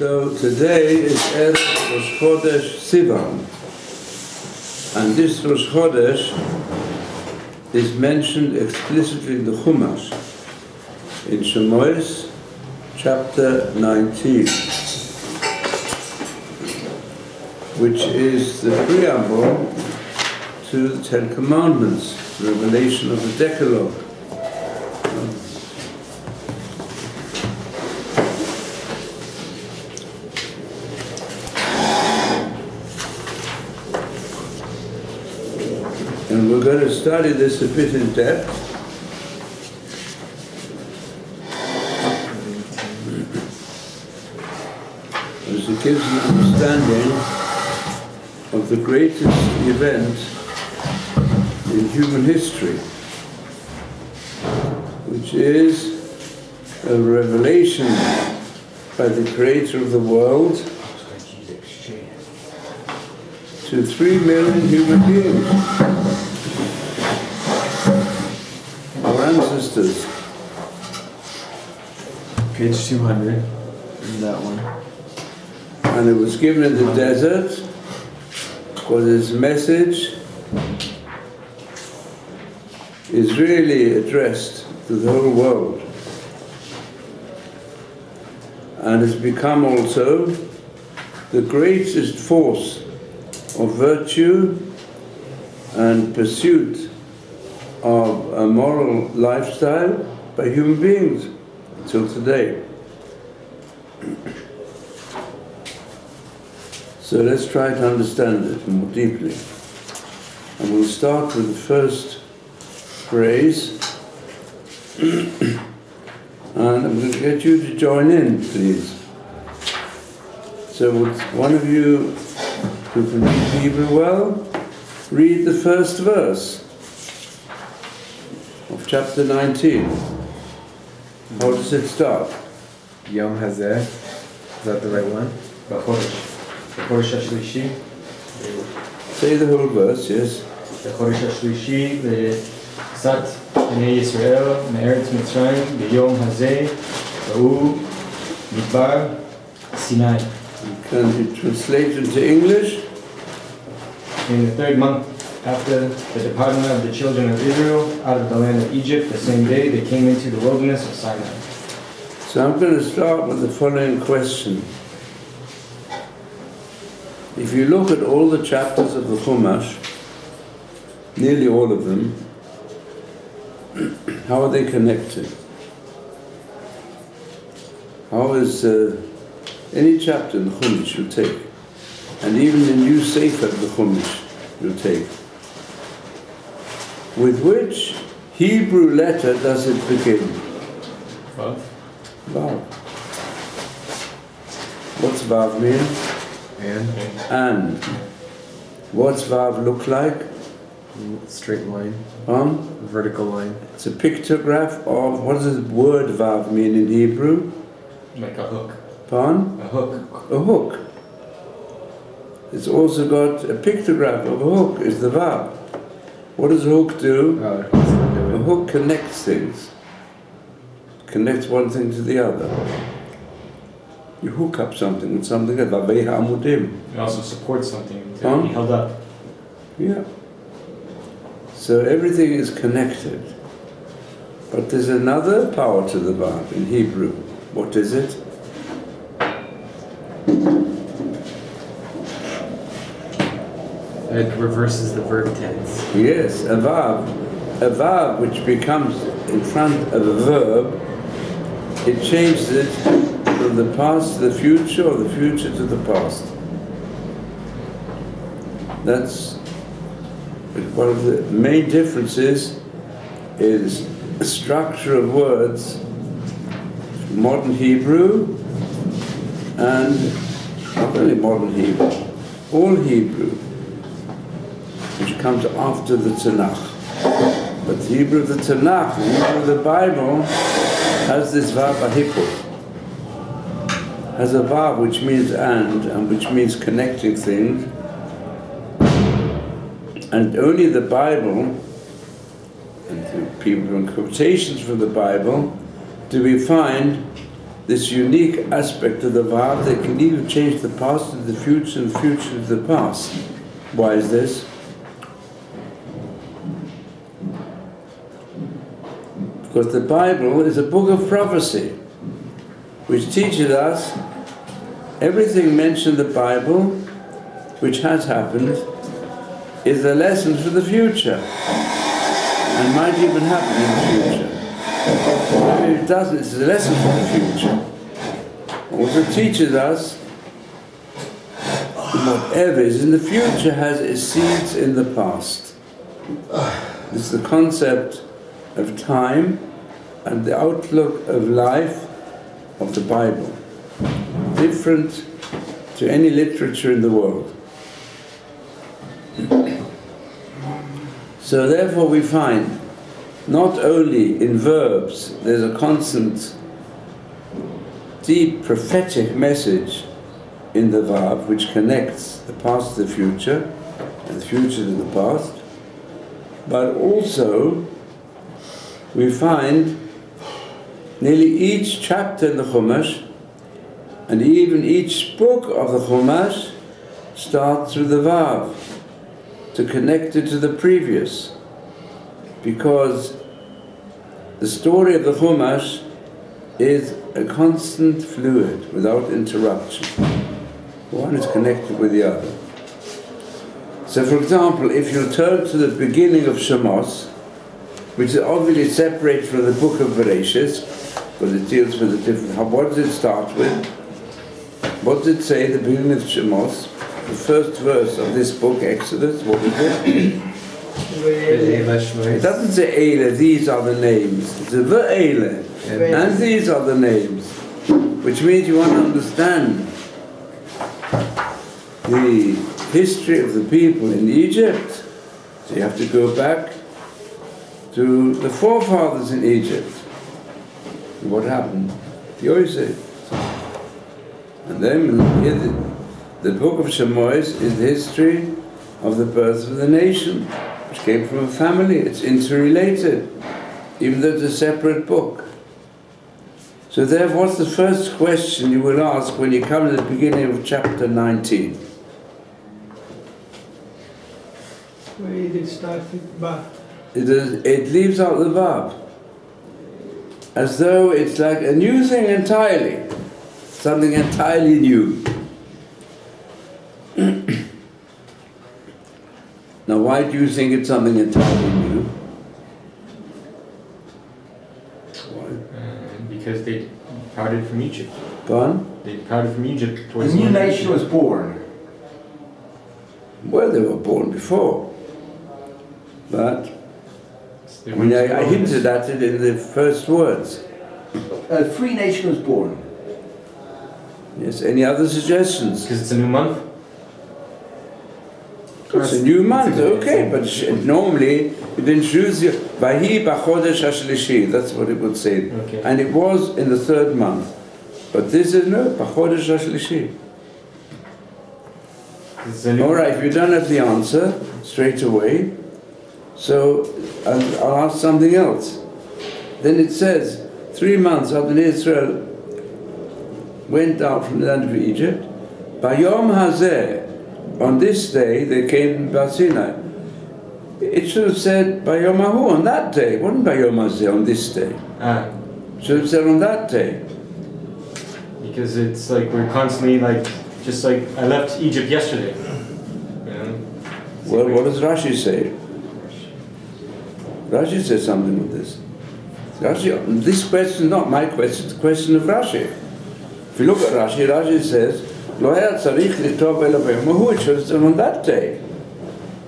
So today is Erev Rosh Chodesh Sivan, and this Rosh Chodesh is mentioned explicitly in the Chumash, in Shemos, chapter 19, which is the preamble to the Ten Commandments, the revelation of the Decalogue. And we're going to study this a bit in depth. As it gives an understanding of the greatest event in human history, which is a revelation by the Creator of the world to 3 million human beings, our ancestors. Page 200, in that one. And it was given in the desert because its message is really addressed to the whole world, and has become also the greatest force of virtue and pursuit of a moral lifestyle by human beings till today. So let's try to understand it more deeply. And we'll start with the first phrase. And I'm going to get you to join in, please. So would one of you who can read Hebrew well, read the first verse of chapter 19. How does it start? Yom Hazeh. Is that the right one? בחודש השלישי. Say the whole verse, yes. בחודש השלישי ויצאת בני ישראל מארץ מצרים ביום הזה והוא מדבר סיני. Can you translate into English? In the 3rd month after the departure of the children of Israel out of the land of Egypt, the same day they came into the wilderness of Sinai. So I'm going to start with the following question. If you look at all the chapters of the Chumash, nearly all of them, how are they connected? How is any chapter in the Chumash you take, and even the new Sefer of the Chumash you take, with which Hebrew letter does it begin? Vav. Vav. What's Vav mean? And. What's Vav look like? Straight line. Vertical line. It's a pictograph of, what does the word Vav mean in Hebrew? Like a hook. Pardon? A hook. A hook. It's also got a pictograph of a hook, is the Vav. What does a hook do? A hook connects things. Connects one thing to the other. You hook up something with something else. It also supports something to be held up. Yeah. So everything is connected. But there's another power to the Vav in Hebrew. What is it? It reverses the verb tense. Yes, a Vav. A Vav which becomes in front of a verb, it changes it from the past to the future, or the future to the past. That's one of the main differences is the structure of words, modern Hebrew, and not only modern Hebrew, all Hebrew, which comes after the Tanakh. But the Hebrew of the Tanakh, the Hebrew of the Bible, has this Vav ahipur, has a Vav which means and which means connecting things. And only the Bible, and the people in quotations from the Bible, do we find this unique aspect of the Vav that can even change the past into the future and the future into the past. Why is this? Because the Bible is a book of prophecy, which teaches us everything mentioned in the Bible, which has happened, is a lesson for the future, and might even happen in the future. If it doesn't, it's a lesson for the future. Also teaches us whatever is in the future has its seeds in the past. This is the concept of time and the outlook of life of the Bible, different to any literature in the world. So therefore we find not only in verbs there's a constant deep prophetic message in the Vav which connects the past to the future and the future to the past, but also we find nearly each chapter in the Chumash and even each book of the Chumash starts with the Vav to connect it to the previous, because the story of the Chumash is a constant fluid without interruption. One is connected with the other. So for example, if you turn to the beginning of Shemos, which is obviously separate from the book of Bereshit, because it deals with the different, what does it start with? What does it say at the beginning of Shemos? The first verse of this book, Exodus, what is it? It doesn't say Eile, these are the names. It's a Ve'ele, and these are the names. Which means you want to understand the history of the people in Egypt. So you have to go back to the forefathers in Egypt. What happened? Yosef. And then here the book of Shemos is the history of the birth of the nation, which came from a family. It's interrelated, even though it's a separate book. So therefore, what's the first question you will ask when you come to the beginning of chapter 19? Where did it start with Vav? It leaves out the Vav, as though it's like a new thing entirely, something entirely new. Now, why do you think it's something entirely new? Why? Because they departed from Egypt. Gone? They departed from Egypt A towards new the nation was born. Well, they were born before. But, They I mean, went to I hinted at it in the first words. A free nation was born. Yes, any other suggestions? Because it's a new month. It's a new month, okay, but normally it introduces you, Vahi b'chodesh hashlishi, that's what it would say. Okay. And it was in the third month. But this is no, b'chodesh hashlishi. It's a new Alright, if you don't have the answer straight away, so I'll ask something else. Then it says, 3 months after Israel went out from the land of Egypt, Bayom Hazeh, on this day they came to Sinai. It should have said Bayom Hahu, on that day. It wasn't Bayom Hazeh, on this day. It should have said on that day. Because it's like we're constantly like, just like I left Egypt yesterday. You know? Well, what does Rashi say? Rashi says something with this. Rashi, this question is not my question, it's the question of Rashi. If you look at Rashi, Rashi says, Lo היה צריך לכתוב אלא ביום ההוא, it should have said on that day.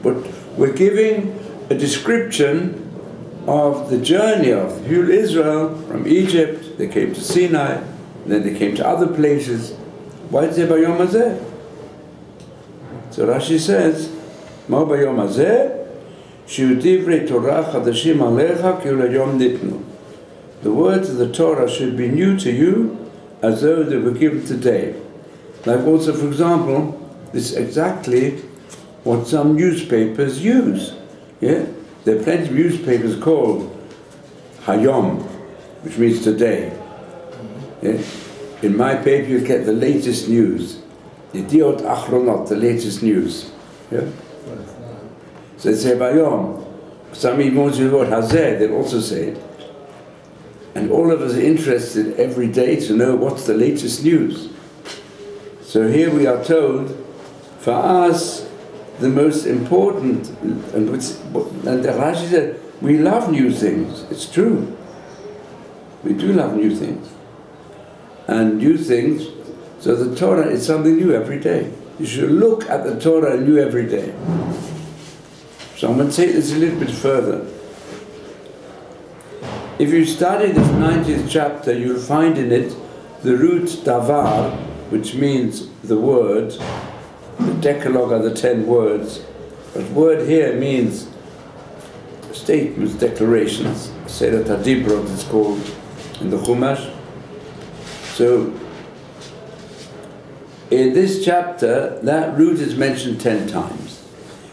But we're giving a description of the journey of whole Israel from Egypt. They came to Sinai, then they came to other places. Why did they say Bayom Hazeh? So Rashi says, Ma Bayom Hazeh, Shiu divrei Torah chadashim alecha ki ulayom nitnu. The words of the Torah should be new to you as though they were given today. Like also, for example, this is exactly what some newspapers use. Yeah? There are plenty of newspapers called Hayom, which means today. Yeah? In my paper you get the latest news. Yediot Achronot, the latest news. Yeah? So they say Bayom. Some even want to word Hazeh, they also say it. And all of us are interested every day to know what's the latest news. So here we are told, for us, the most important, and the Rashi said, we love new things. It's true. We do love new things. And new things, so the Torah is something new every day. You should look at the Torah anew every day. So I'm going to take this a little bit further. If you study this 90th chapter, you'll find in it the root Dvar, which means the word. The Decalogue are the 10 words. But word here means statements, declarations. Seder Tadibrot it's called in the Chumash. So, in this chapter, that root is mentioned 10 times.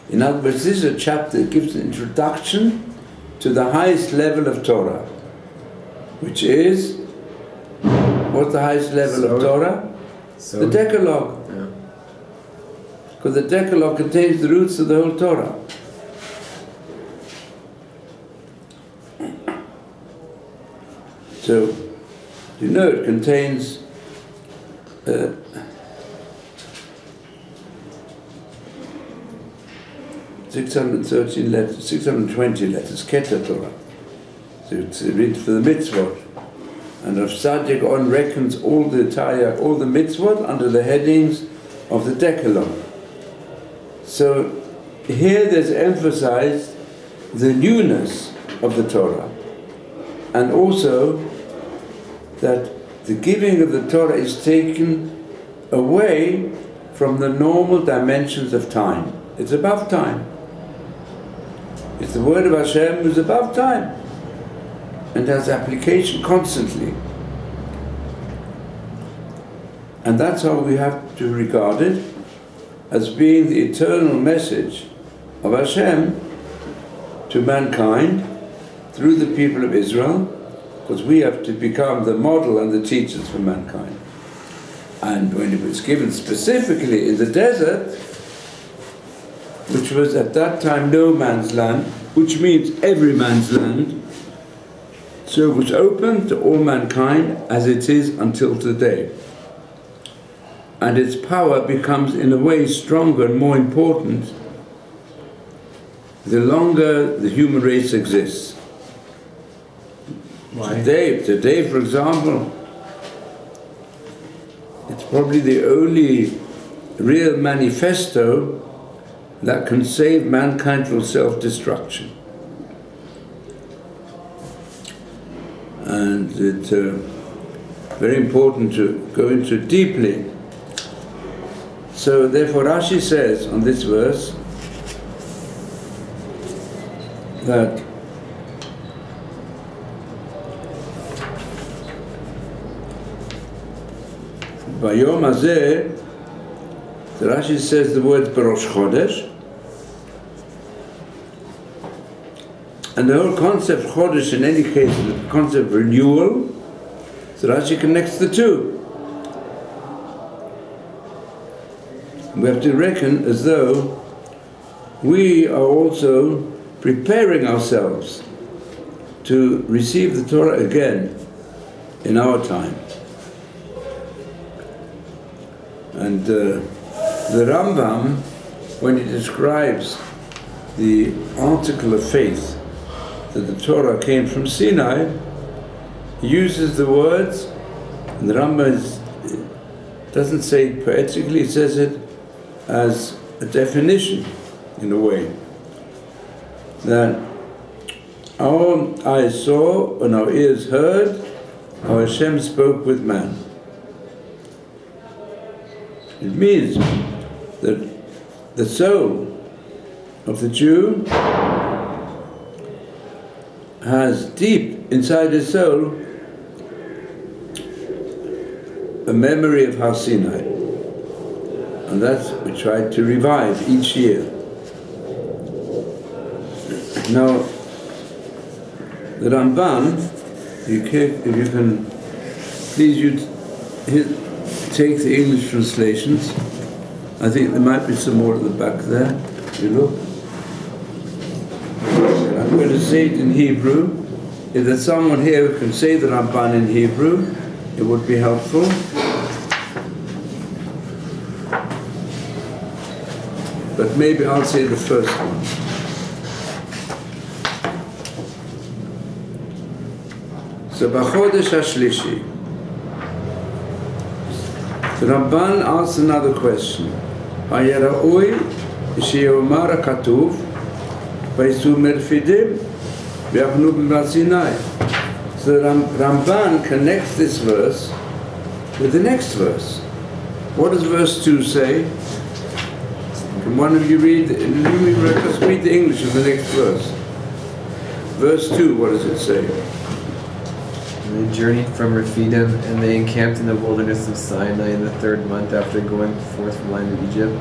In other words, this is a chapter that gives an introduction to the highest level of Torah, which is, what's the highest level of Torah? The Decalogue. Yeah. Because the Decalogue contains the roots of the whole Torah. So, you know it contains 613 letters, 620 letters, Keter Torah. So it's written for the mitzvot. And Rav Tzaddik on reckons all the mitzvot under the headings of the Decalogue. So here there's emphasized the newness of the Torah, and also that the giving of the Torah is taken away from the normal dimensions of time. It's above time. It's the word of Hashem who's above time and has application constantly. And that's how we have to regard it, as being the eternal message of Hashem to mankind through the people of Israel, because we have to become the model and the teachers for mankind. And when it was given specifically in the desert, which was at that time no man's land, which means every man's land, so it was open to all mankind as it is until today. And its power becomes in a way stronger and more important the longer the human race exists. Why? Today, for example, it's probably the only real manifesto that can save mankind from self-destruction. And it's very important to go into it deeply. So therefore Rashi says on this verse that Bayom Hazeh, the Rashi says the word Rosh Chodesh, and the whole concept of Chodesh in any case is the concept of renewal, so Rashi connects the two. We have to reckon as though we are also preparing ourselves to receive the Torah again in our time. And the Rambam, when he describes the article of faith that the Torah came from Sinai, he uses the words, and the Rambam doesn't say it poetically, he says it as a definition, in a way, that our eyes saw and our ears heard how Hashem spoke with man. It means that the soul of the Jew has deep inside his soul a memory of Har Sinai, and that's we try to revive each year. Now, the Ramban, if you can please you take the English translations. I think there might be some more at the back there. You look. I'm going to say it in Hebrew. If there's someone here who can say the Ramban in Hebrew, it would be helpful. But maybe I'll say the first one. So, B'chodesh HaShlishi, the Ramban asks another question. Hayara'ui she'omar ha'katuv v'yisu merfidim v'yachnu b'mar Sinai. So the Ramban connects this verse with the next verse. What does verse 2 say? Can one of you read? Let's read the English of the next verse. Verse 2, what does it say? And they journeyed from Rephidim, and they encamped in the wilderness of Sinai in the 3rd month after going forth from the land of Egypt.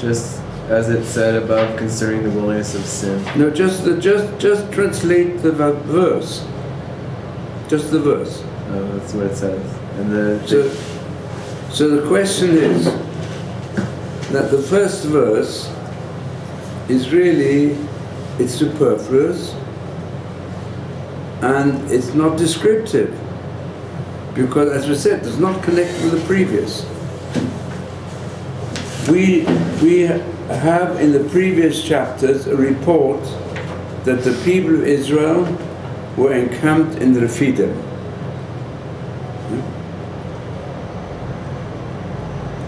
Just as it said above concerning the wilderness of Sin. No, just translate the verse. Just the verse. Oh, that's what it says. And So the question is that the first verse is really, it's superfluous and it's not descriptive because, as we said, it does not connect with the previous. We have in the previous chapters a report that the people of Israel were encamped in the Rephidim.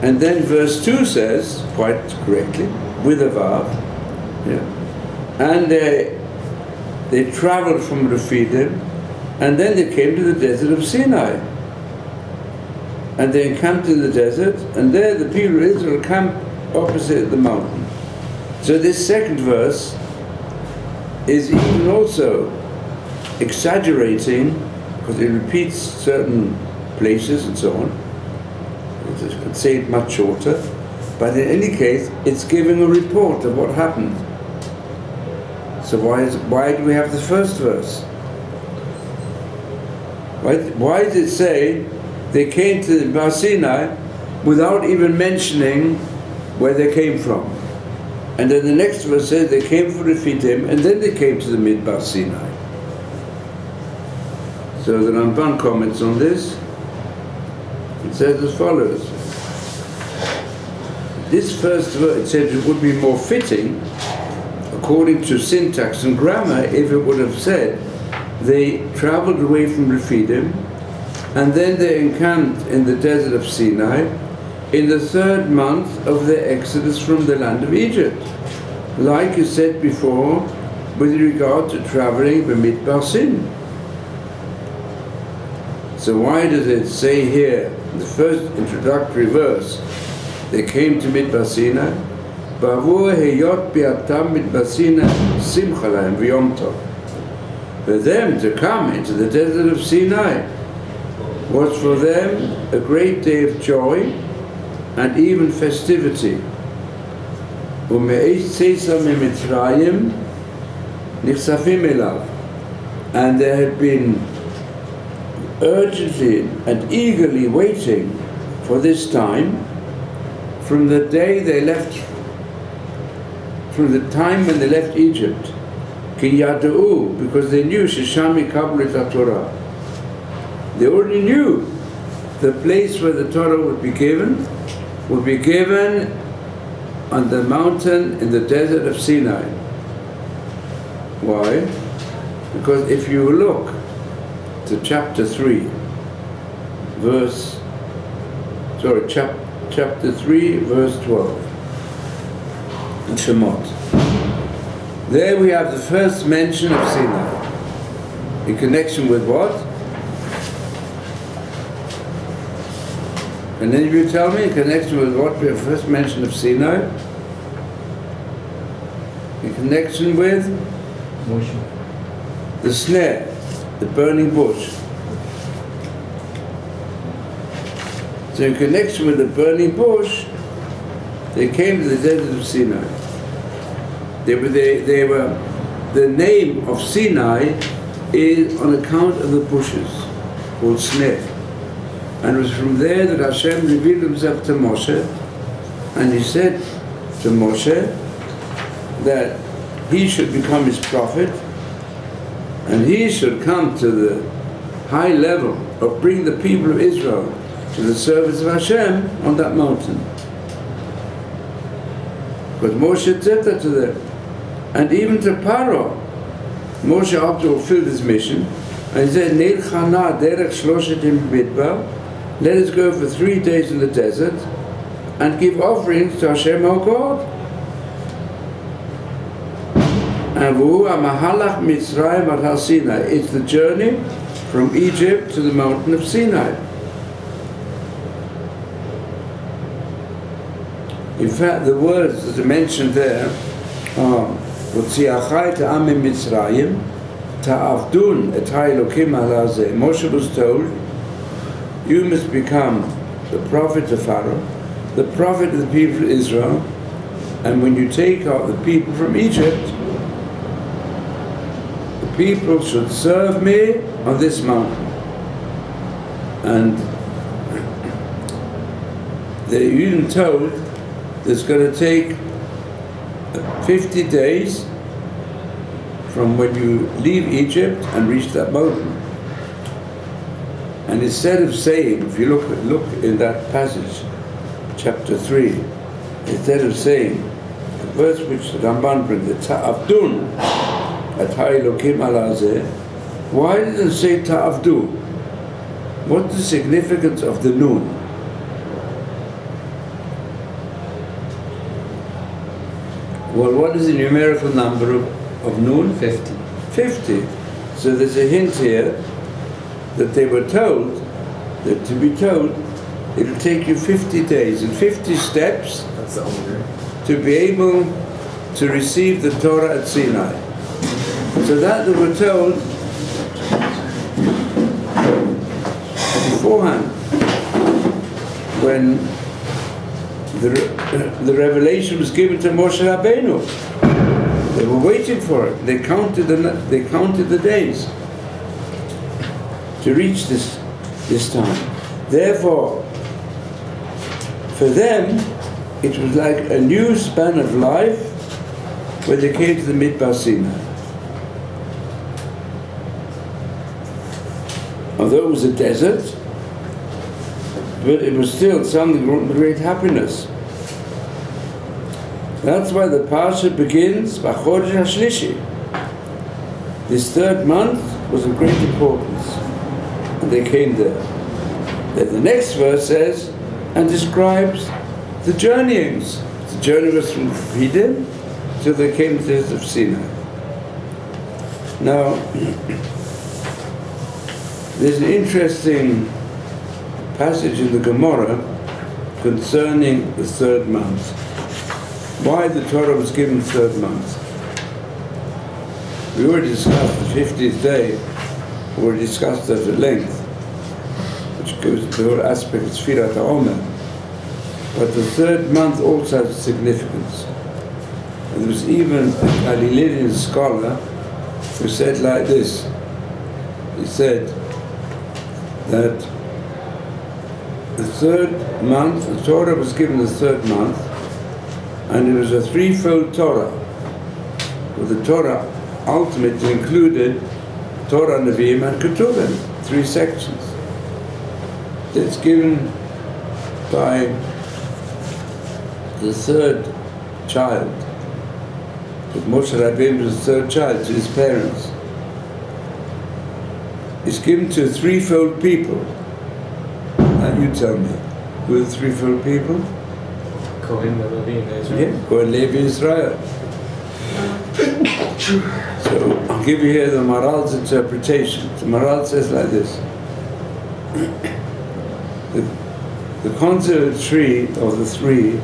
And then verse 2 says, quite correctly, with a vav, and they traveled from Rephidim, and then they came to the desert of Sinai. And they encamped in the desert, and there the people of Israel camped opposite the mountain. So this second verse is even also exaggerating, because it repeats certain places and so on. I could say it much shorter, but in any case, it's giving a report of what happened. So why do we have the first verse? Why does it say they came to Bar Sinai without even mentioning where they came from? And then the next verse says they came from Rephidim, and then they came to the Midbar Sinai. So the Ramban comments on this. It says as follows. This first verse, it said it would be more fitting, according to syntax and grammar, if it would have said they traveled away from Rephidim and then they encamped in the desert of Sinai in the 3rd month of their exodus from the land of Egypt, like you said before with regard to traveling B'midbar Sin. So why does it say here, in the first introductory verse, they came to Midbar Sinai, Ba'avur heyot bi'atam Midbar Sinai simcha lahem v'yom tov. For them to come into the desert of Sinai was for them a great day of joy and even festivity. U'me'esh tzeisa mi'mitzrayim nichsafim elav. And there had been urgently and eagerly waiting for this time from the day they left, from the time when they left Egypt. Ki yada'u, because they knew Shesham yikablu et Torah. They already knew the place where the Torah would be given on the mountain in the desert of Sinai. Why? Because if you look to chapter 3, chapter 3, verse 12, in Shemot. There we have the first mention of Sinai. In connection with what? And then you tell me, in connection with what we have first mention of Sinai? In connection with? The snare, the burning bush. So in connection with the burning bush, they came to the desert of Sinai. They were, the name of Sinai is on account of the bushes, called snare. And it was from there that Hashem revealed himself to Moshe, and he said to Moshe that he should become his prophet, and he should come to the high level of bring the people of Israel to the service of Hashem on that mountain. Because Moshe said that to them. And even to Paro, Moshe after fulfilled his mission, and he said, Neil Chana derech shloshetim b'midbar, let us go for 3 days in the desert and give offerings to Hashem our God. And V'hu ha'mahalach Mitzrayim ad har Sinai. It's the journey from Egypt to the mountain of Sinai. In fact, the words that are mentioned there are V'tziachai ta'am Mitzrayim ta'avdun et ha'elokim al hazeh. Moshe was told, you must become the prophet of Pharaoh, the prophet of the people of Israel, and when you take out the people from Egypt, the people should serve me on this mountain. And they're even told that it's going to take 50 days from when you leave Egypt and reach that mountain. And instead of saying, if you look in that passage, chapter 3, instead of saying the verse which the Ramban brings, the ta'avdun at ha'elokim al hazeh, why doesn't it say ta'avdu? What's the significance of the noon? Well, what is the numerical number of noon? 50. 50. So there's a hint here that they were told, that to be told, it'll take you 50 days and 50 steps That's the order. to be able to receive the Torah at Sinai. So that they were told beforehand, when the revelation was given to Moshe Rabbeinu. They were waiting for it. They counted the days to reach this time. Therefore, for them, it was like a new span of life when they came to the Midbar Sinai. Although it was a desert, but it was still something of great happiness. That's why the parsha begins B'chodesh HaShlishi. This third month was of great importance, and they came there. Then the next verse says and describes the journeyings. The journey was from Rephidim till they came to the desert of Sinai. Now, there's an interesting passage in the Gemara concerning the third month. Why the Torah was given the third month. We already discussed the 50th day, we already discussed that at length, which goes to the whole aspect of Sfirat HaOmer. But the third month also has significance. And there was even a Galilean scholar who said like this. He said that the third month, the Torah was given the third month, and it was a threefold Torah. Well, the Torah ultimately included Torah, Nevi'im, and Ketuvim, 3 sections. It's given by the third child. But Moshe Rabbeinu was the third child to his parents. It's given to threefold people. Now you tell me, who are the threefold people? Kohen, Levi, and Israel. Yeah, Kohen, Levi, Israel. So I'll give you here the Maral's interpretation. The Maral says like this. The concept of the three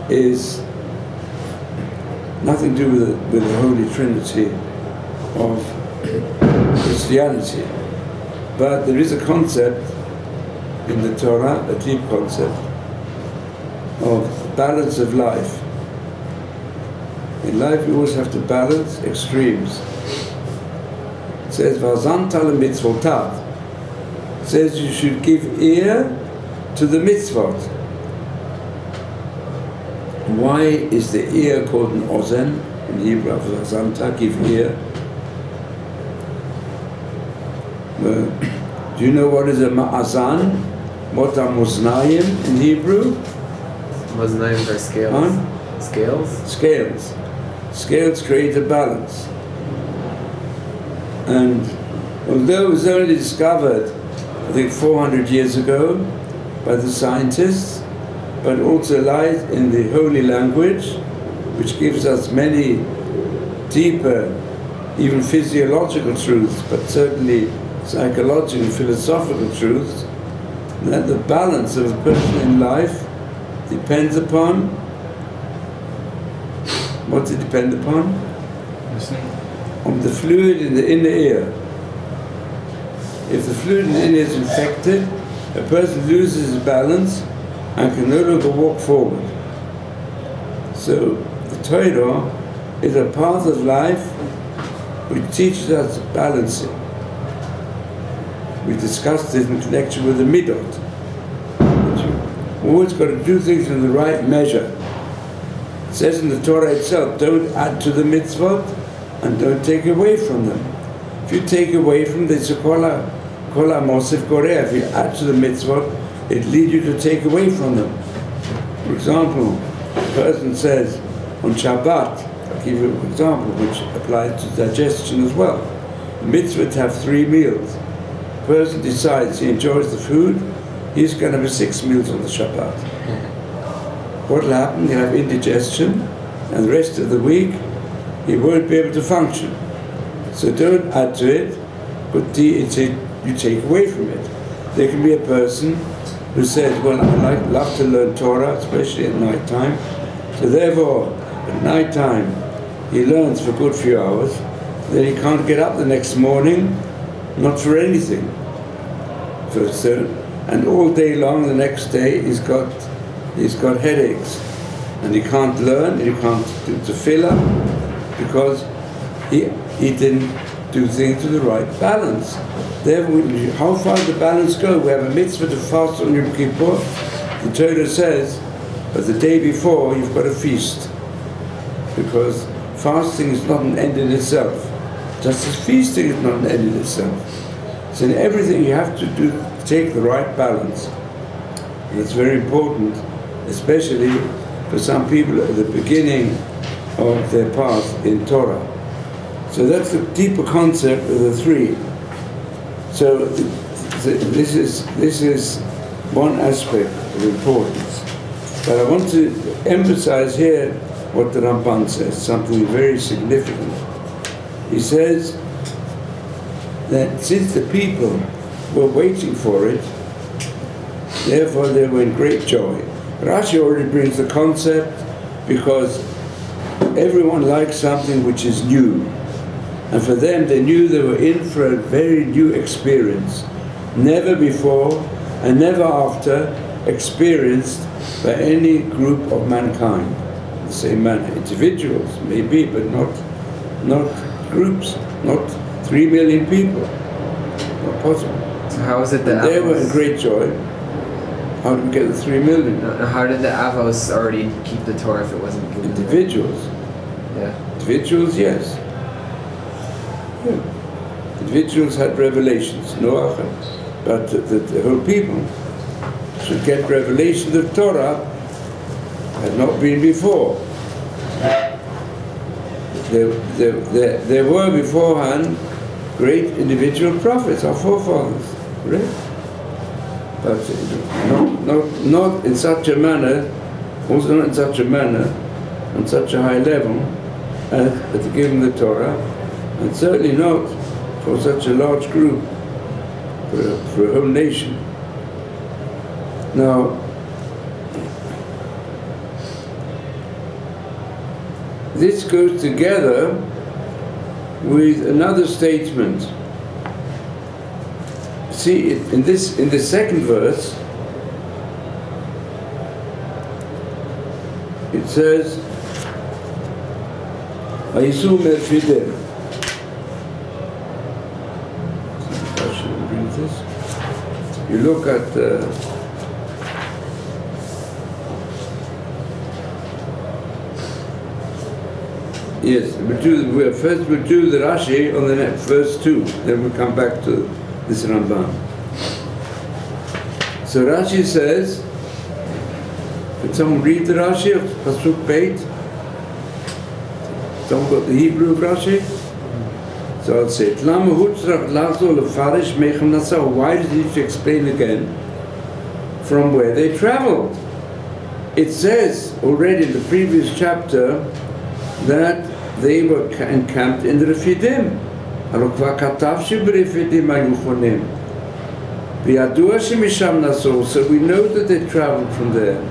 is nothing to do with the Holy Trinity of Christianity. But there is a concept in the Torah, a deep concept, of balance of life. In life you always have to balance extremes. It says, Vazanta mitzvotav. says you should give ear to the mitzvot. Why is the ear called an ozen? In Hebrew, Azanta, give ear. Do you know what is a ma'azan? What are muznayim in Hebrew? Muznayim are scales. Huh? Scales? Scales. Scales create a balance. And although it was only discovered, I think 400 years ago by the scientists, but also lies in the holy language, which gives us many deeper, even physiological truths, but certainly psychological and philosophical truths, that the balance of a person in life depends upon, what's it depend upon? Listening. On the fluid in the inner ear. If the fluid in the inner ear is infected, a person loses his balance and can no longer walk forward. So the Torah is a path of life which teaches us balancing. We discussed this in connection with the midot. You've always got to do things in the right measure. It says in the Torah itself, don't add to the mitzvot and don't take away from them. If you take away from them, it's a kol ha-mosif koreh. If you add to the mitzvot, it leads you to take away from them. For example, a person says on Shabbat, I'll give you an example which applies to digestion as well. The mitzvah to have 3 meals. A person decides he enjoys the food, he's going to have 6 meals on the Shabbat. What will happen? He'll have indigestion, and the rest of the week he won't be able to function. So don't add to it, but you take away from it. There can be a person who says, well, I love to learn Torah, especially at night time. So therefore, at night time, he learns for a good few hours. Then he can't get up the next morning, not for anything. And all day long, the next day, he's got headaches, and he can't learn. He can't do tefillah because he didn't do things with the right balance. Therefore, how far does the balance go? We have a mitzvah to fast on Yom Kippur. The Torah says, but the day before you've got a feast, because fasting is not an end in itself, just as feasting is not an end in itself. So in everything you have to take the right balance. And it's very important, especially for some people at the beginning of their path in Torah. So that's the deeper concept of the 3. So this is one aspect of importance. But I want to emphasize here what the Ramban says, something very significant. He says that since the people were waiting for it, therefore they were in great joy. Rashi already brings the concept because everyone likes something which is new. And for them, they knew they were in for a very new experience. Never before and never after experienced by any group of mankind. The same manner. Individuals, maybe, but not groups, not 3 million people. Not possible. So how is it that They were in great joy. How did we get the 3 million? How did the Avos already keep the Torah if it wasn't given to them? Individuals. Yeah. Individuals, yes. Yeah. Individuals had revelations, Noah, but the whole people should get revelations of Torah had not been before. There were beforehand great individual prophets, our forefathers, correct? But not in such a manner, also not in such a manner, on such a high level as to give them the Torah, and certainly not for such a large group, for a whole nation. Now, this goes together with another statement. See, in the second verse, it says, "Vayisu merfidem." I should read this. you look at yes, first we'll do the Rashi on the next verse 2, then we'll come back to this Ramban. So Rashi says, can someone read the Rashi of Pasuk Beit? Someone got the Hebrew of Rashi? So I'll say it. Why did he need to explain again from where they traveled? It says already in the previous chapter that they were encamped in the Refidim. So we know that they traveled from there.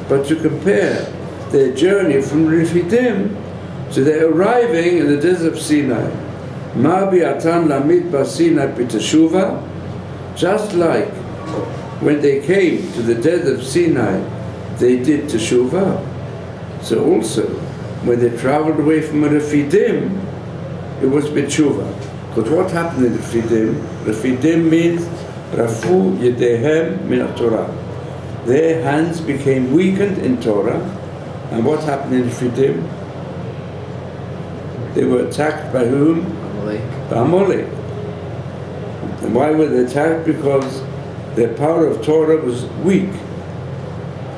But to compare their journey from Refidim to their arriving in the desert of Sinai. Just like when they came to the desert of Sinai, they did Teshuvah. So also, when they traveled away from Refidim, it was B'teshuvah. But what happened in Refidim? Refidim means Rafu Yedehem Min Torah. Their hands became weakened in Torah. And what happened in Refidim? They were attacked by whom? By Amalek. And why were they attacked? Because their power of Torah was weak.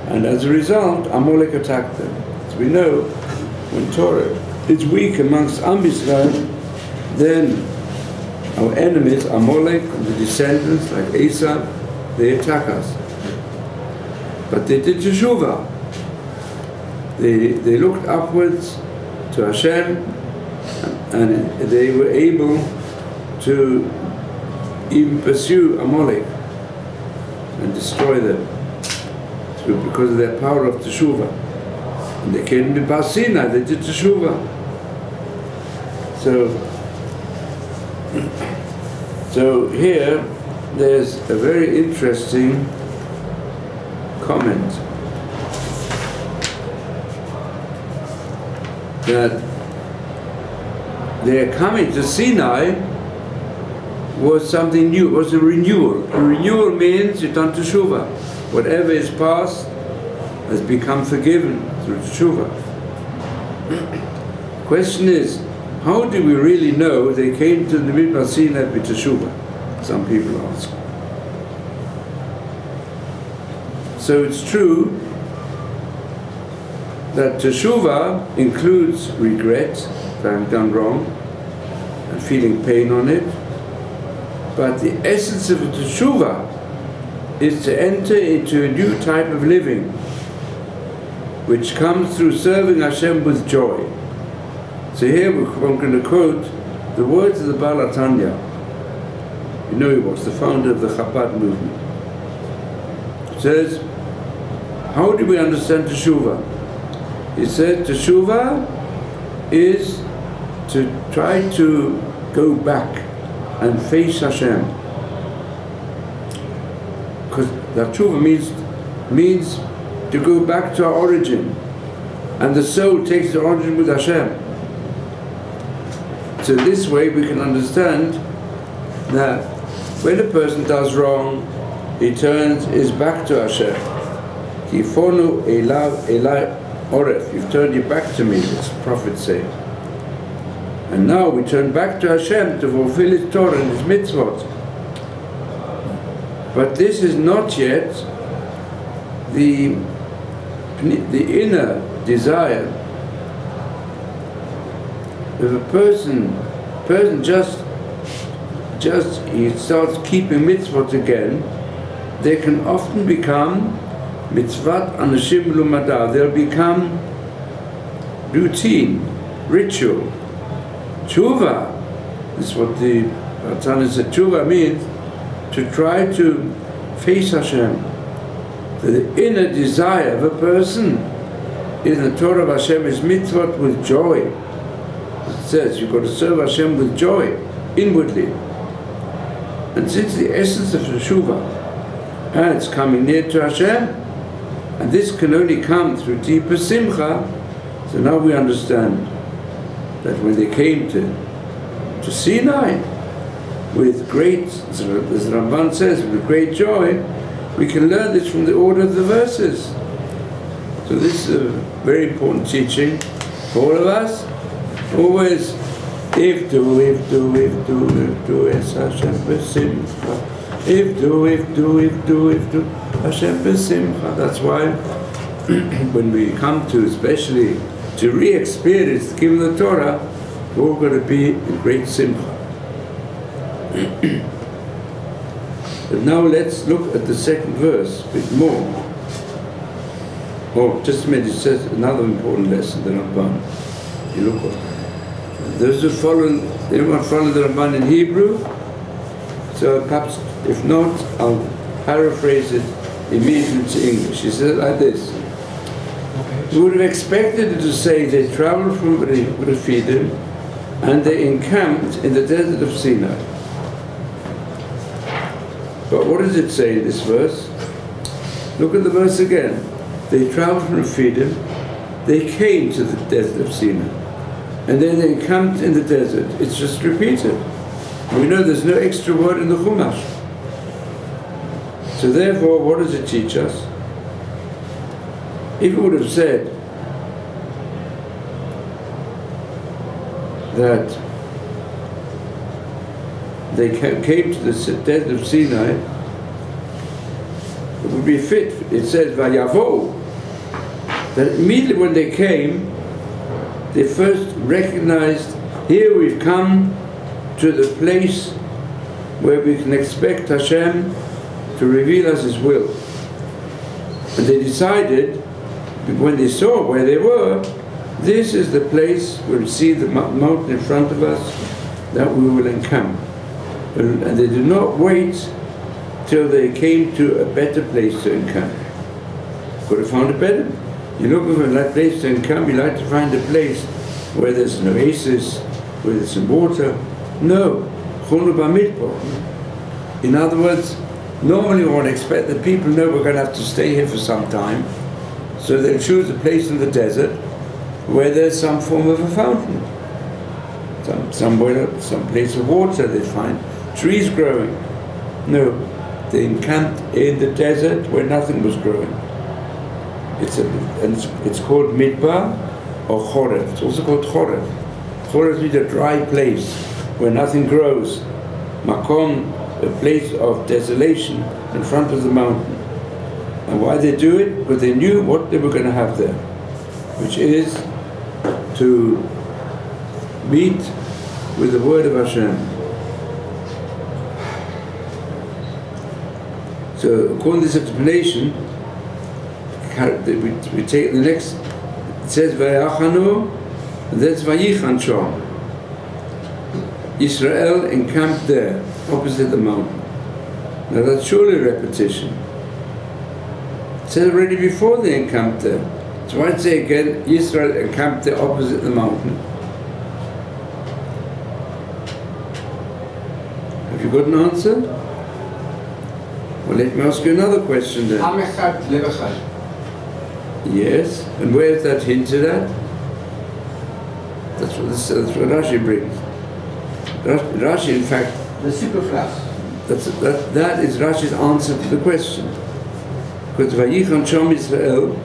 And as a result, Amalek attacked them. As we know, when Torah is weak amongst Am Yisrael, then our enemies, Amalek and the descendants like Esau, they attack us. But they did Teshuvah. They looked upwards to Hashem, and they were able to even pursue Amalek and destroy them because of their power of Teshuvah. And they came to Bar Sinai, they did Teshuvah. So here there's a very interesting comment that their coming to Sinai was something new, it was a renewal. A renewal means you've done Teshuvah. Whatever is past has become forgiven through Teshuvah. Question is, how do we really know they came to the Midbar Sinai with Teshuvah? Some people ask. So it's true that Teshuvah includes regret, if I've done wrong, and feeling pain on it. But the essence of Teshuvah is to enter into a new type of living, which comes through serving Hashem with joy. So here I'm going to quote the words of the Baal HaTanya. You know he was the founder of the Chabad movement. It says, how do we understand Teshuvah? He said Teshuvah is to try to go back and face Hashem. Because that Teshuvah means to go back to our origin. And the soul takes the origin with Hashem. So this way we can understand that when a person does wrong, he turns his back to Hashem. Kifonu elav elai oref. You've turned your back to me, as the Prophet said. And now we turn back to Hashem to fulfill His Torah and His mitzvot. But this is not yet the inner desire. If a person just he starts keeping mitzvot again, they can often become mitzvat anashim lumada. They'll become routine, ritual. Tshuva, this is what the Tanya said, tshuva means to try to face Hashem. The inner desire of a person in the Torah of Hashem is mitzvot with joy. It says you've got to serve Hashem with joy, inwardly. And since the essence of Teshuvah, and it's coming near to Hashem, and this can only come through deeper simcha, so now we understand that when they came to Sinai, with great, as the Ramban says, with great joy, we can learn this from the order of the verses. So this is a very important teaching for all of us. Always, if do, es Hashem b'simcha. If do, Hashem b'simcha. That's why when we come to, especially to re-experience the Kingdom of the Torah, we're all going to be in great simcha. But now let's look at the second verse a bit more. Oh, just a minute, it says another important lesson, the Ramban. You look at those who follow, anyone follow the Ramban in Hebrew? So perhaps, if not, I'll paraphrase it immediately to English. He says it like this. You would have expected it to say they traveled from Rephidim and they encamped in the desert of Sinai. But what does it say in this verse? Look at the verse again. They traveled from Rephidim, they came to the desert of Sinai, and then they encamped in the desert. It's just repeated. And we know there's no extra word in the Chumash. So therefore, what does it teach us? If it would have said that they came to the desert of Sinai, it would be fit. It says, Vayavo, that immediately when they came, they first recognized, here we've come to the place where we can expect Hashem to reveal us His will. And they decided, when they saw where they were, this is the place where we see the mountain in front of us, that we will encamp. And they did not wait till they came to a better place to encamp. Could have found a better. You're looking for that place to encamp, you like to find a place where there's an oasis, where there's some water. No. In other words, normally we would expect that people know we're going to have to stay here for some time, so they'll choose a place in the desert where there's some form of a fountain. Some place of water they find, trees growing. No, they encamped in the desert where nothing was growing. It's called Midbar or Chorev. It's also called Chorev. Chorev means a dry place where nothing grows. Makom, a place of desolation in front of the mountain. And why they do it? Because they knew what they were going to have there, which is to meet with the word of Hashem. So according to this explanation, we take the next, it says Vayachanu, and that's Vayichan Shom. Israel encamped there, opposite the mountain. Now that's surely a repetition. It said already before they encamped there. So I'd say again, Israel encamped there opposite the mountain. Have you got an answer? Well, let me ask you another question then. Yes, and where is that hinted at? That's what Rashi brings. Rashi, in fact, The superfluous. that is Rashi's answer to the question. Because Vayichan Shom Israel,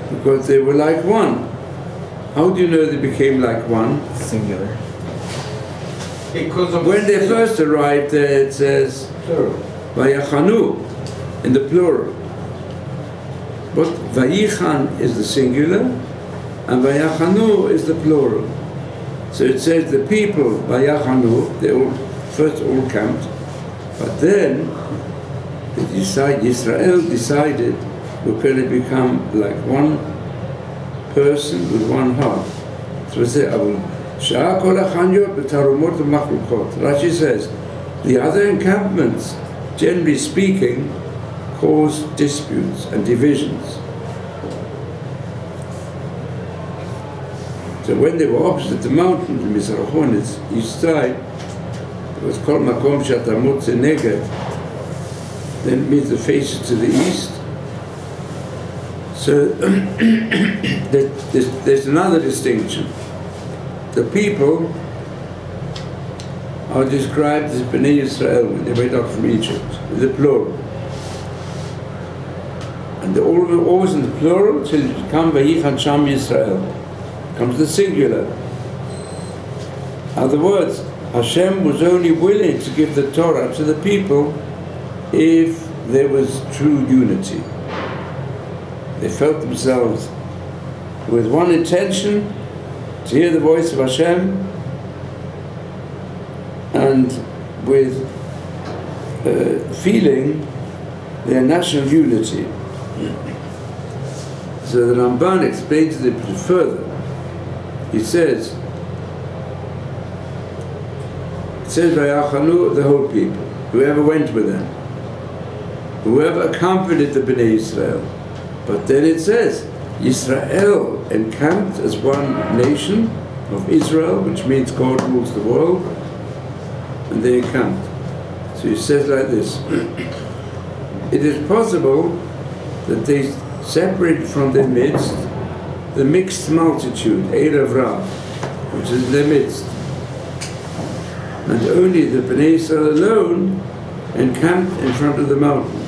because they were like one. How do you know they became like one? Singular. Because of When they first arrived there, it says Vayachanu in the plural. But Vayichan is the singular and Vayachanu is the plural. So it says the people, Vayachanu, they all first all camped, but then Israel decided we're going to become like one person with one heart. So it says, Rashi says, the other encampments, generally speaking, cause disputes and divisions. So when they were opposite the mountain, the Mizrachon, its east side, it was called Makom Shatamot Negev. Then it means the faces to the east. So there's another distinction. the people are described as Bnei Israel when they went out from Egypt, with the plural. And they're always in the plural till it becomes Vayichan Sham Yisrael. It comes the singular. In other words, Hashem was only willing to give the Torah to the people if there was true unity. They felt themselves with one intention, to hear the voice of Hashem, and with feeling their national unity. So the Ramban explains it further. He says, Vayachanu, the whole people, whoever went with them, whoever accompanied the Bnei Israel. But then it says, Yisrael encamped as one nation of Israel, which means God rules the world, and they encamped. So he says like this, it is possible that they separated from their midst the mixed multitude, Erev Rav, which is in their midst. And only the Bnei Israel alone encamped in front of the mountain.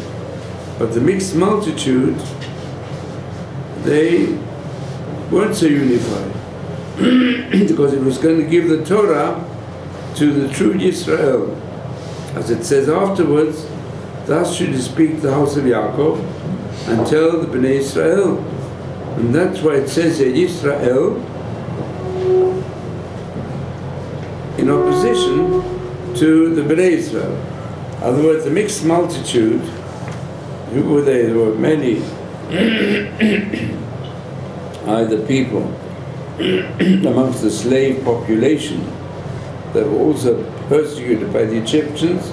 But the mixed multitude, they weren't so unified because it was going to give the Torah to the true Yisrael. As it says afterwards, thus should you speak to the house of Yaakov and tell the Bnei Israel. And that's why it says here Yisrael in opposition to the Bnei Israel. In other words, the mixed multitude, who were they? There were many either people amongst the slave population that were also persecuted by the Egyptians.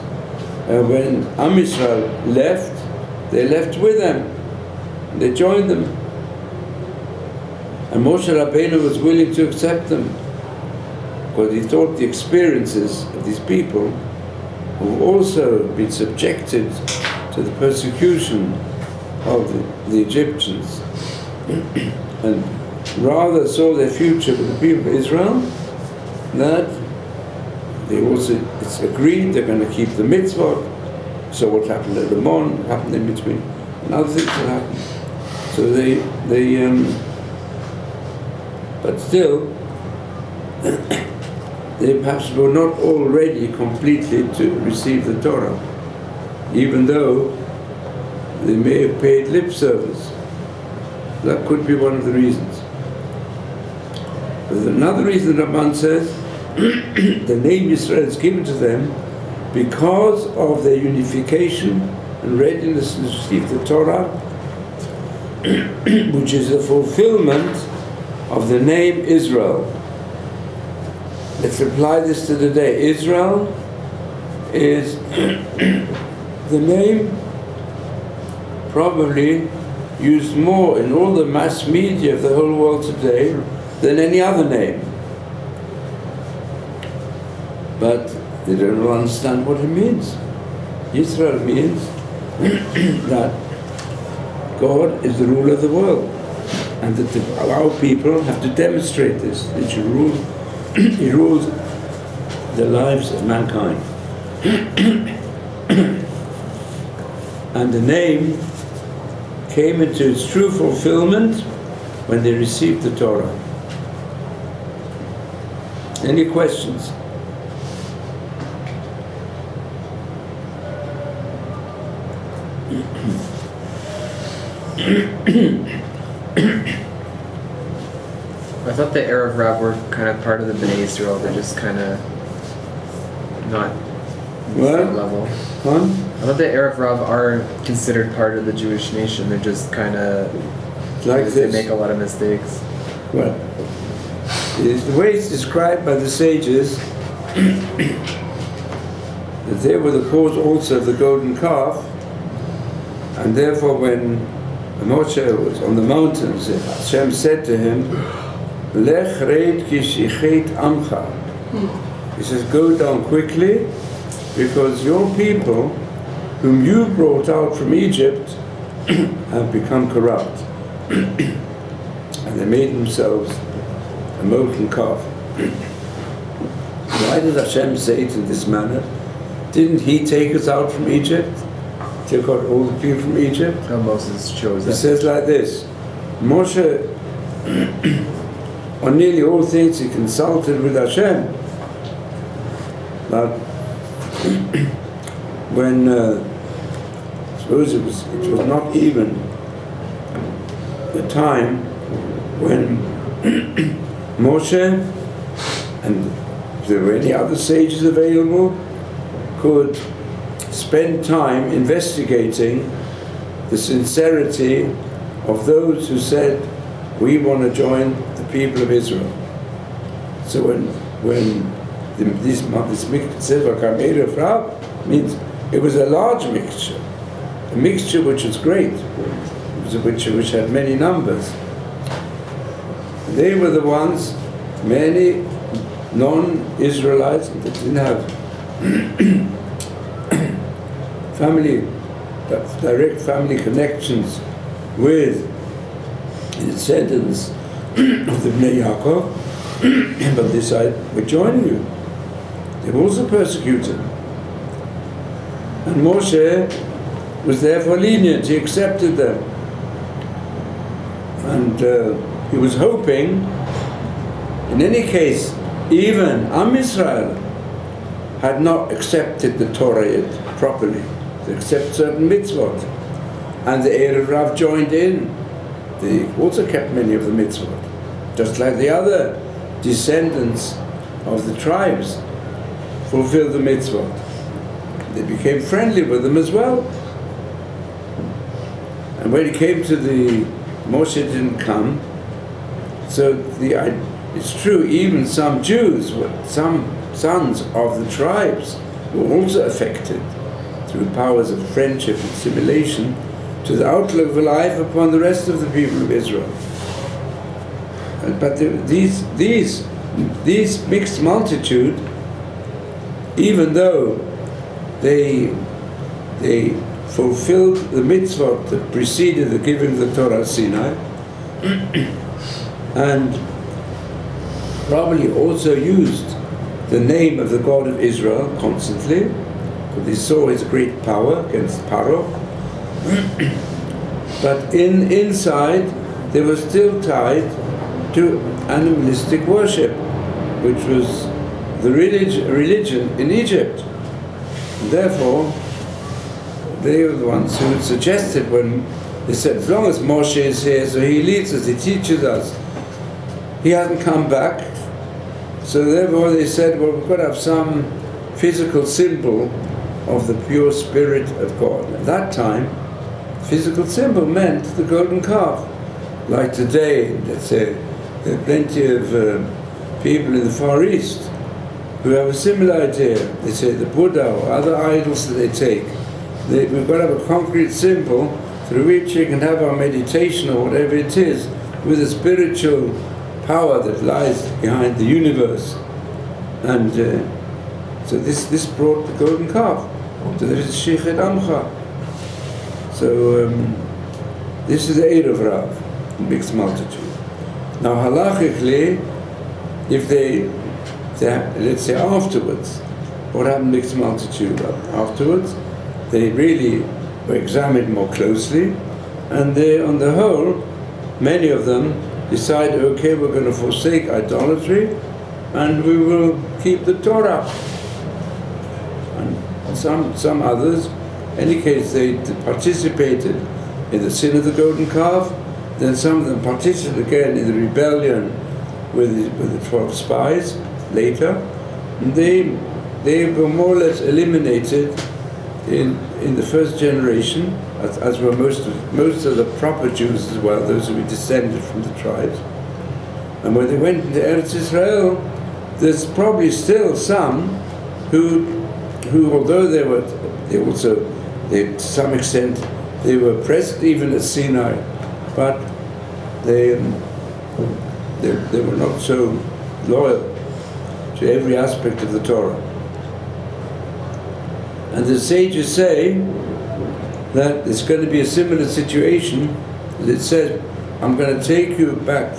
And when Am Yisrael left, they left with them. They joined them. And Moshe Rabbeinu was willing to accept them because he thought the experiences of these people who've also been subjected to the persecution of the Egyptians and rather saw their future with the people of Israel, that they also, it's agreed they're going to keep the mitzvot. So what happened at Ramon happened in between, and other things that happened. So they but still, they perhaps were not all ready completely to receive the Torah, even though they may have paid lip service. That could be one of the reasons. There's another reason Ramban says the name Yisrael is given to them because of their unification and readiness to receive the Torah, which is a fulfillment of the name Israel. Let's apply this to today. Israel is the name probably used more in all the mass media of the whole world today than any other name. But they don't understand what it means. Israel means that God is the ruler of the world, and that our people have to demonstrate this. That He rules the lives of mankind. And the name came into its true fulfillment when they received the Torah. Any questions? I thought the Erev Rav were kind of part of the Bnei Israel. They're just kind of not that level. Huh? I thought the Erev Rav are considered part of the Jewish nation. They're just kind of like they this. make a lot of mistakes. Well, the way it's described by the sages, that they were the cause also of the golden calf, and therefore when Moshe was on the mountains, Hashem said to him, Lech red ki shichet amcha. He says, go down quickly, because your people, whom you brought out from Egypt, have become corrupt. And they made themselves a molten calf. Why did Hashem say it in this manner? Didn't He take us out from Egypt? Took out all the people from Egypt? How Moses chose It that. says like this, Moshe, on nearly all things he consulted with Hashem. But when, suppose it was not even the time when Moshe, and if there were any other sages available, could spend time investigating the sincerity of those who said, we want to join the people of Israel. So when this mixture means it was a large mixture, a mixture which was great, which had many numbers. They were the ones, many non-Israelites that didn't have direct family connections with the descendants of the Bnei Yaakov, but they said, we're joining you. They were also persecuted. And Moshe was therefore lenient, he accepted them. And he was hoping, in any case, even Am Israel had not accepted the Torah yet properly. They accept certain mitzvot. And the Erev Rav joined in. They also kept many of the mitzvot. Just like the other descendants of the tribes fulfilled the mitzvot. They became friendly with them as well. And when it came to the Moshe didn't come, so it's true, even some Jews, some sons of the tribes were also affected through powers of friendship and assimilation to the outlook of life upon the rest of the people of Israel. But these mixed multitude, even though they fulfilled the mitzvot that preceded the giving of the Torah Sinai, and probably also used the name of the God of Israel constantly, because they saw his great power against Paro. But inside they were still tied to animalistic worship, which was the religion in Egypt. And therefore, they were the ones who suggested, when they said, as long as Moshe is here, so he leads us, he teaches us, he hasn't come back, so therefore they said, well, we've got to have some physical symbol of the pure spirit of God. At that time, physical symbol meant the golden calf. Like today, let's say, there are plenty of people in the Far East who have a similar idea. They say the Buddha or other idols that they take, we've got to have a concrete symbol through which you can have our meditation or whatever it is, with a spiritual power that lies behind the universe. And so this brought the golden calf. So there is Shechet Amcha. So this is the Erev Rav, mixed multitude. Now halachically, if they let's say afterwards, what happened mixed multitude afterwards? They really were examined more closely, and they, on the whole, many of them decided, okay, we're going to forsake idolatry, and we will keep the Torah. And some others, in any case, they participated in the sin of the golden calf. Then some of them participated again in the rebellion with the 12 spies later. And they were more or less eliminated in the first generation, as were most of the proper Jews as well, those who were descended from the tribes. And when they went into Eretz Israel, there's probably still some who although to some extent they were present even at Sinai, but they were not so loyal to every aspect of the Torah. And the sages say that there's going to be a similar situation. It says, I'm going to take you back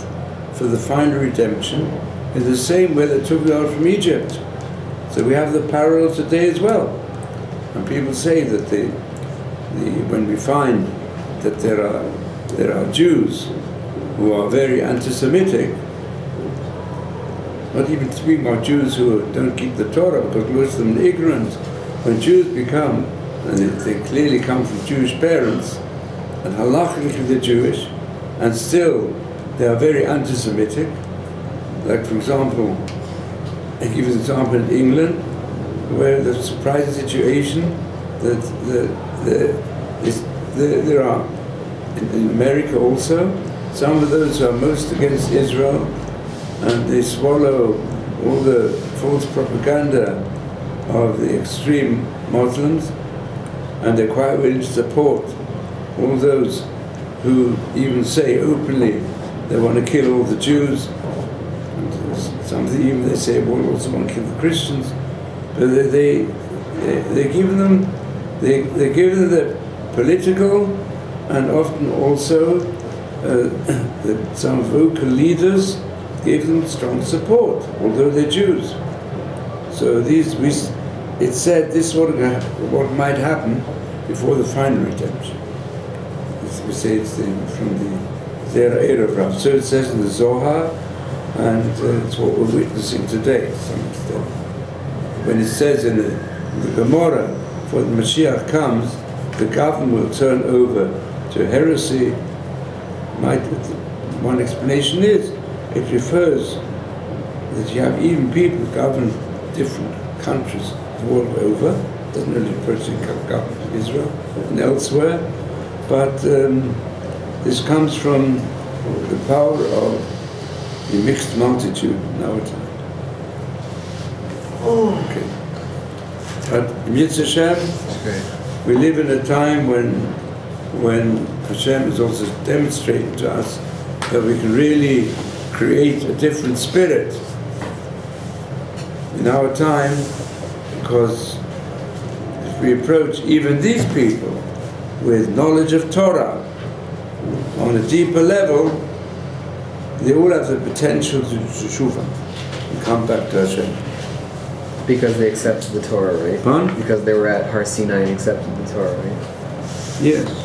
for the final redemption, in the same way they took it out from Egypt. So we have the parallel today as well. And people say that when we find that there are Jews who are very anti-Semitic, not even speaking about Jews who don't keep the Torah, because most of them are ignorant. When Jews become, and they clearly come from Jewish parents, and halachically they're Jewish, and still they are very anti-Semitic. Like, for example, I give you an example in England, where the surprising situation that there are, in America also, some of those who are most against Israel, and they swallow all the false propaganda of the extreme Muslims, and they're quite willing to support all those who even say openly they want to kill all the Jews. Something even they say, well, also want to kill the Christians. But they give them the political and often also some vocal leaders gave them strong support, although they're Jews. So it's said this is what might happen before the final redemption. We say it's from the Zera Erev. So it says in the Zohar, and it's what we're witnessing today to some extent. When it says in the Gemara, when the Mashiach comes, the government will turn over to heresy. One explanation is, it refers that you have even people who govern different countries the world over. It doesn't really refer to the government of Israel and elsewhere, but this comes from the power of the mixed multitude nowadays. Okay. But Yitzhak Hashem, we live in a time when Hashem is also demonstrating to us that we can really create a different spirit in our time, because if we approach even these people with knowledge of Torah on a deeper level, they all have the potential to teshuva and come back to Hashem. Because they accepted the Torah, right? Pardon? Because they were at Har Sinai and accepted the Torah, right? Yes.